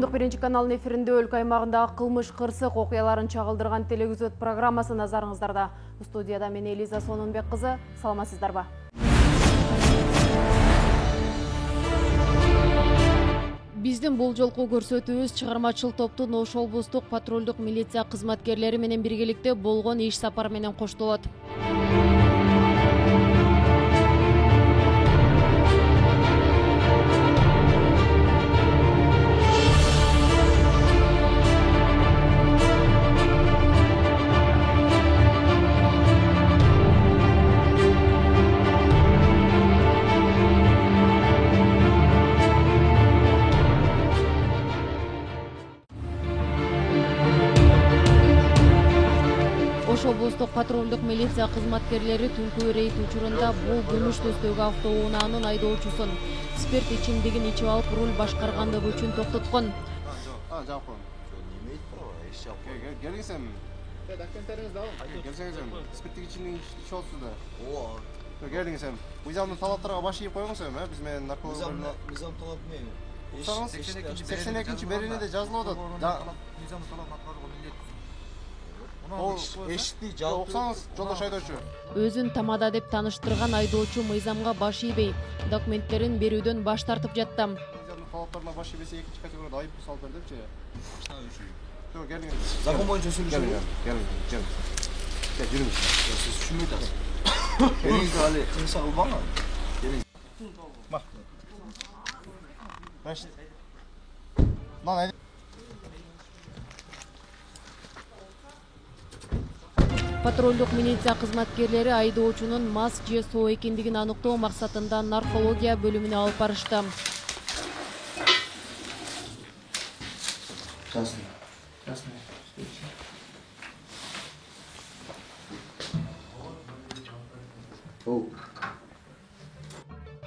Коомдук биринчи каналынын эфиринде өлкө аймагындагы кылмыш кырсык окуяларын чагылдырган телевизиот программасы назарыңыздарда. Студияда мен Элиза Сонунбек кызы. Саламатсыздарбы? Биздин бул жолку көрсөтүүбүз чыгармачыл топтун Ош облустук патрулдук милиция кызматкерлери менен биргеликте болгон иш сапар менен коштолот. Ош облустук патрулдук милиция кызматкерлери түнкү рейд учурунда бул күмүш төстөгү автоунаанын айдоочусун спирт ичимдигин ичип алып руль башкаргандыгы үчүн токтоткон. Келгенсем. Спирттик ичимдигин ичип алыпсыздар. Ооба. Келгенсем. Мыйзамдын талаптарына баш ийип койгонсуң, биз менен наркология. Мыйзам талап эмне? 82-нчи беренеде жазылып атат. Мыйзам талабын аткарууга милдет. Эшикти жаап оксаңыз, жолдош айдоочу. Өзүн тамада деп таныштырган айдоочу мыйзамга баш ийбей, документтерин берүүдөн баш тартып жатты. Мыйзамдын талаптарына баш ийбесе экинчи категорияда айып салып бер депчи. Жок, келиңиз. Закон боюнча сүйлөшөлү. Келиңиз. Жүрүңүз. Сиз түшүнбөй атасыз. Келиңиз али кымса кылбаңы? Келиңиз. Бак. Баш. Мына Патрулдук милиция кызматкерлери айдоочунун мас же соо экендигин аныктоо максатында наркология бөлүмүнө алып барышты. Красный.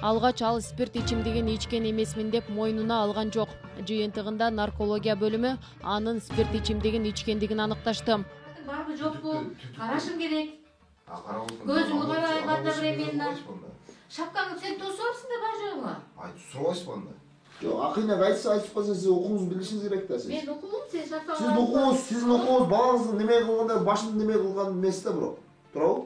Алгач ал спирт ичимдигин ичкен эмесмин деп мойнуна алган жок. Жыйынтыгында наркология бөлүмү анын спирт ичимдигин ичкендигин аныкташты. Барбы жокпу? Карашым керек. Көзүңдү карай ката берем да. Шапкаңды сен тосуп алыпсың да бар жогу. Сурабайсызбы анда? Жок, акыйнак айтып калса сиз окууңузду билишиңиз керек да сиз. Мен окугум, сен шапкаңды. Сиздин окууңуз балаңыздын неме кылганда башын неме кылган эмес да бирок. Туурабы?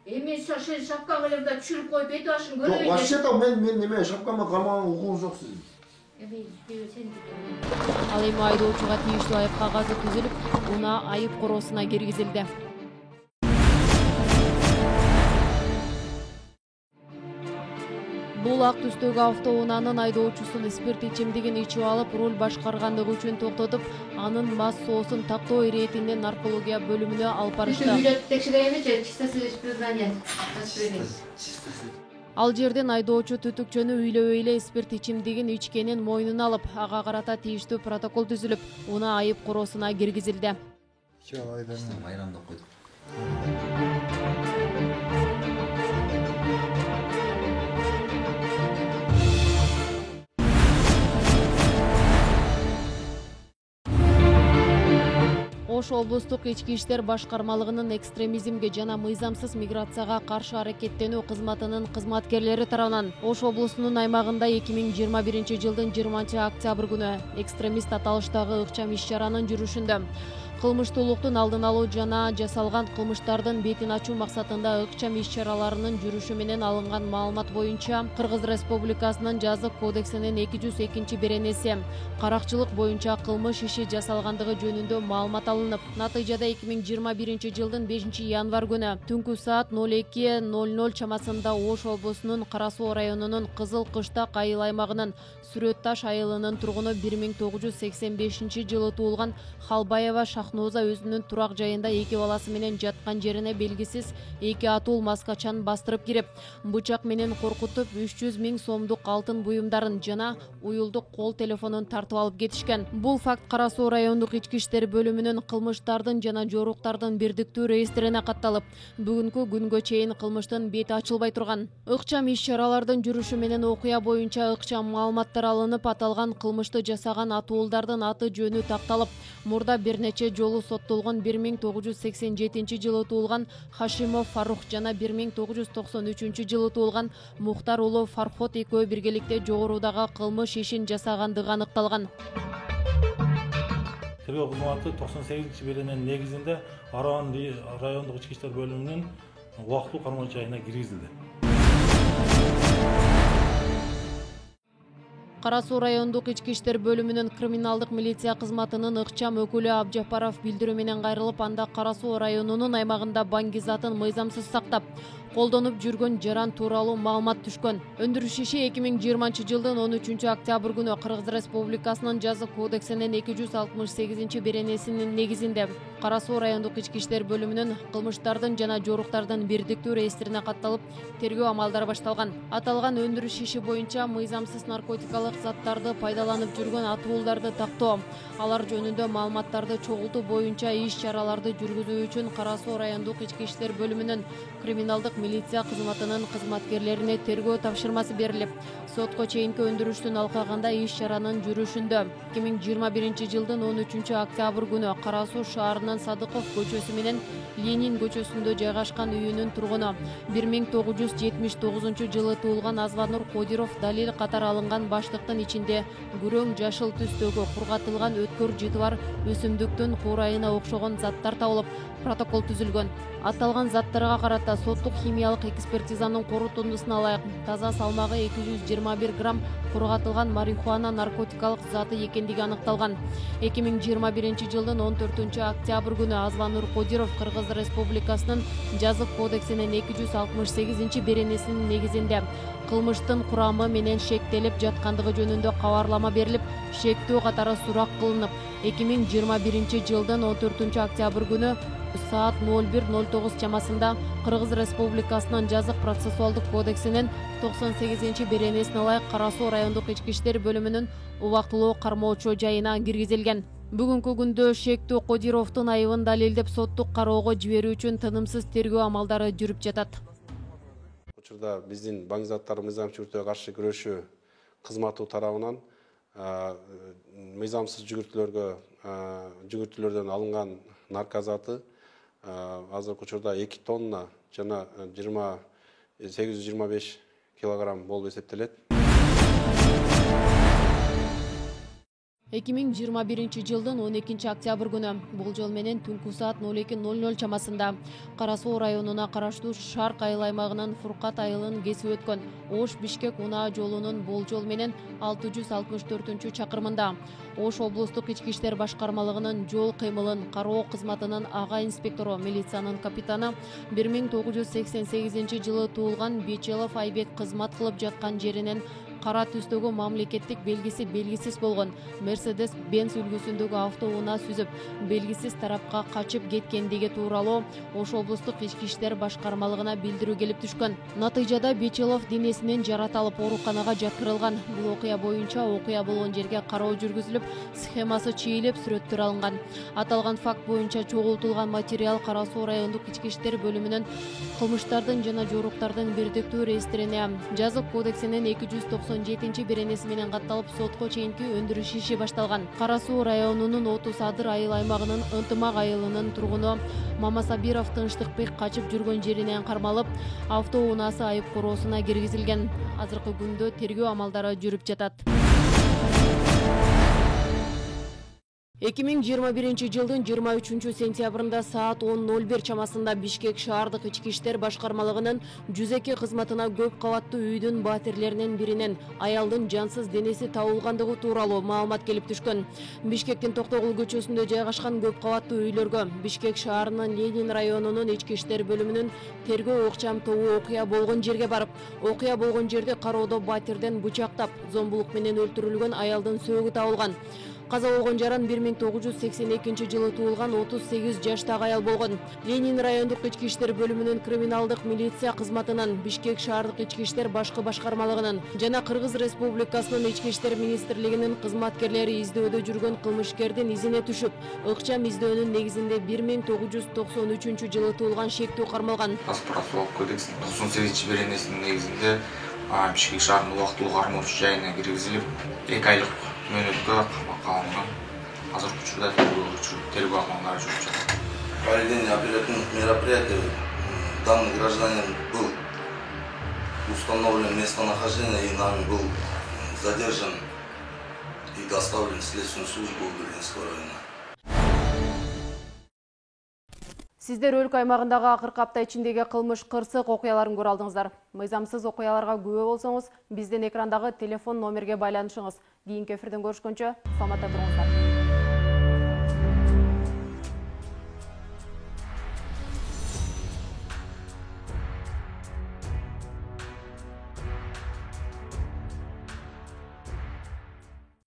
Мен сен шапкаңды эле мында түшүрүп коюп бет башын көрөйүн. Жок, вообще-то мен неме шапкама кармаган окууңуз жок сиздин. Ал эми айдоочуга тийиштүү айып кагазы түзүлүп, унаа айып короосуна киргизилди. Бул ак түстөгү автоунаанын айдоочусун спирт ичимдигин ичип алып руль башкаргандыгы үчүн токтотуп, анын мас соосун тактоо иретинде наркология бөлүмүнө алып барышты. Үйлөтүп текшеремичи, чистасы признание. Ал жерден айдоочу түтүкчөнү үйлөбөй эле спирт ичимдигин ичкенин мойнуна алып, ага карата тийиштүү протокол түзүлүп, унаа айып короосуна киргизилди. Майрамдап койдук. Ош облустук ички иштер башкармалыгынын экстремизмге жана мыйзамсыз миграцияга каршы аракеттенүү кызматынын кызматкерлери тарабынан Ош облусунун аймагында 2021-жылдын 20-октябрь күнү экстремист аталыштагы ыкчам иш-чаранын жүрүшүндө кылмыштуулуктун алдын алуу жана жасалган кылмыштардын бетин ачуу максатында ыкчам иш-чараларынын жүрүшү менен алынган маалымат боюнча Кыргыз Республикасынын жазык кодексинин 202 беренеси каракчылык боюнча кылмыш иши жасалгандыгы жөнүндө маалымат алынып, натыйжада 2021-жылдын 5-январь күнү түнкү саат 02:00 чамасында Ош облусунун Кара Суу районунун Кызыл Кыштак айыл аймагынын Сүрөт Таш айылынын тургуну 1985-жылы туулган Халбаева Шахноза өзүнүн турак жайында 2 баласы менен жаткан жерине белгисиз 2 атул маскачан бастырып кирип, бычак менен коркутуп 300 000 сомдук алтын буюмдарын жана уюлдук кол телефонун тартып алып кетишкен. Бул факт Кара Суу райондук ички иштер бөлүмүнүн кылмыштардын жана жоруктардын бирдиктүү реестрине катталып, бүгүнкү күнгө чейин кылмыштын бети ачылбай турган. Ыкчам иш-чаралардын жүрүшү менен окуя боюнча ыкчам маалыматтар алынып, аталган кылмышты жасаган атуулдардын аты жөнү такталып, мурда бир нече жолу соттолгон 1987-жылы туулган Хашимов Фарух жана 1993-жылы туулган Мухтар уулу Фархот экөө биргеликте жогорудагы кылмыш ишин жасагандыгы аныкталган. Тергөө кызматы 98-берененин негизинде Араван райондук ички иштер бөлүмүнүн убактылуу кармоо жайына киргизилди. Кара Суу райондук ички иштер бөлүмүнүн криминалдык милиция кызматынын ыкчам өкүлү Абжапаров билдирүү менен кайрылып, анда Кара Суу районунун аймагында банги затын мыйзамсыз сактап колдонуп жүргөн жаран тууралуу маалымат түшкөн. Өндүрүш иши 2020 жылдын 13 октябрь күнү Кыргыз Республикасынын жазык кодексинин 268 беренесинин негизинде Кара Суу райондук ички иштер бөлүмүнүн кылмыштардын жана жоруктардын бирдиктүү реестрине катталып, тергөө амалдары башталган. Аталган өндүрүш иши боюнча мыйзамсыз наркотикалык заттарды пайдаланып жүргөн атууларды тактоо, алар жөнүндө маалыматтарды чогултуу боюнча иш-чараларды жүргүзүү үчүн Кара Суу райондук ички иштер бөлүмүнүн криминалдык милиция кызматынын кызматкерлерине тергөө тапшырмасы берилип, сотко чейинки өндүрүштүн алкагында иш-чаранын жүрүшүндө 2021 жылдын 13 октябрь күнү Кара Суу шаарынын Садыков көчөсү менен Ленин көчөсүндө жайгашкан үйүнүн тургуну 1979 жылы туулган Азванур Кодиров далил катары алынган баштыктын ичинде күрөң жашыл түстөгү кургатылган өткөр жыты бар өсүмдүктүн куурайына окшогон заттар табылып, протокол түзүлгөн. Аталган заттарга карата соттук химиялык экспертизанын корутундусуна ылайык таза салмагы 221 грамм кургатылган марихуана наркотикалык заты экендиги аныкталган. 2021 жылдын 14 октябрь күнү Азванур Кодиров Кыргыз Республикасынын жазык кодексинин 268 беренесинин негизинде кылмыштын курамы менен шектелип жаткандыгы жөнүндө кабарлама берилип, шектөө катары сурак кылынып, 2021 жылдын 14 октябрь күнү саат 01:09 чамасында Кыргыз Республикасынын жазык процессуалдык кодексинин 98 беренесине ылайык Кара Суу райондук ички иштер бөлүмүнүн убактылуу кармоочу жайына киргизилген. Бүгүнкү күндө шектүү Кодировдун айыбын далилдеп соттук кароого жиберүү үчүн тынымсыз тергөө амалдары жүрүп жатат. Учурда биздин банк заттары мыйзамчы өртөөгө каршы күрөшүү кызматы тарабынан мыйзамсыз жүгүртүүлөрдөн алынган наркозаты азыркы учурда 2 тонна жана 825 килограмм болуп эсептелет. 2021 жылдын 12 октябрь күнү болжол менен түнкү саат 02:00 чамасында Кара Суу районуна караштуу Шарк айыл аймагынын Фуркат айылын кесип өткөн Ош Бишкек унаа жолунун болжол менен 664 чакырымында Ош облустук ички иштер башкармалыгынын жол кыймылын кароо кызматынын ага инспектору, милициянын капитаны 1988 жылы туулган Бечелов Айбек кызмат кылып жаткан жеринен кара түстөгү мамлекеттик белгиси белгисиз болгон Mercedes Benz үлгүсүндөгү автоунаа сүзүп, белгисиз тарапка качып кеткендиги тууралуу Ош облустук ички иштер башкармалыгына билдирүү келип түшкөн. Натыйжада Бечелов денесинен жараталып ооруканага жаткырылган. Бул окуя боюнча окуя болгон жерге кароо жүргүзүлүп, схемасы чийилип, сүрөттөр алынган. Аталган факт боюнча чогултулган материал Кара Суу райондук ички иштер бөлүмүнүн кылмыштардын жана жоруктардын бирдиктүү реестрине жазык кодексинин 297 беренеси менен катталып, сотко чейинки өндүрүш иши башталган. Кара Суу районунун 30 Адыр айыл аймагынын Ынтымак айылынын тургуну Мамасабиров Тынчтыкбек качып жүргөн жеринен кармалып, автоунаасы айып короосуна киргизилген. Азыркы күндө тергөө амалдары жүрүп жатат. 2021 жылдын 23 сентябрында саат 10:01 чамасында Бишкек шаардык ички иштер башкармалыгынын 102 кызматына көп кабаттуу үйдүн батирлеринен биринен аялдын жансыз денеси табылгандыгы тууралуу маалымат келип түшкөн. Бишкектин Токтогул көчөсүндө жайгашкан көп кабаттуу үйлөргө Бишкек шаарынын Ленин районунун ички иштер бөлүмүнүн тергөө ыкчам тобу окуя болгон жерге барып, окуя болгон жерде кароодо батирден бычактап, зомбулук менен өлтүрүлгөн аялдын сөөгү табылган. Каза болгон жаран 1982 жылы туулган 38 жаштагы аял болгон. Ленин райондук ички иштер бөлүмүнүн криминалдык милиция кызматынын, Бишкек шаардык ички иштер башкы башкармалыгынын жана Кыргыз Республикасынын ички иштер министрлигинин кызматкерлери издөдө жүргөн кылмышкердин изине түшүп, ыкчам издөөнүн негизинде 1993 жылы туулган шектүү кармалган. Процессуалдык кодекстин 98 беренесинин негизинде Бишкек шаарынын убактылуу кармоочу жайына киргизилип, 2 айлык мөөнөткө камакка алынган. Азыркы учурда тергөө амалдары жүрүп жатат. Проведение оперативных мероприятий данный гражданин был установлен местонахождение и нами был задержан и доставлен в следственную службу Берлинского района. Сиздер өлкө аймагындагы акыркы апта ичиндеги кылмыш кырсык окуяларын көрө алдыңыздар. Мыйзамсыз окуяларга күбө болсоңуз, биздин экрандагы телефон номерге байланышыңыз. Кийинки эфирден көрүшкөнчө, саламатта туруңуздар.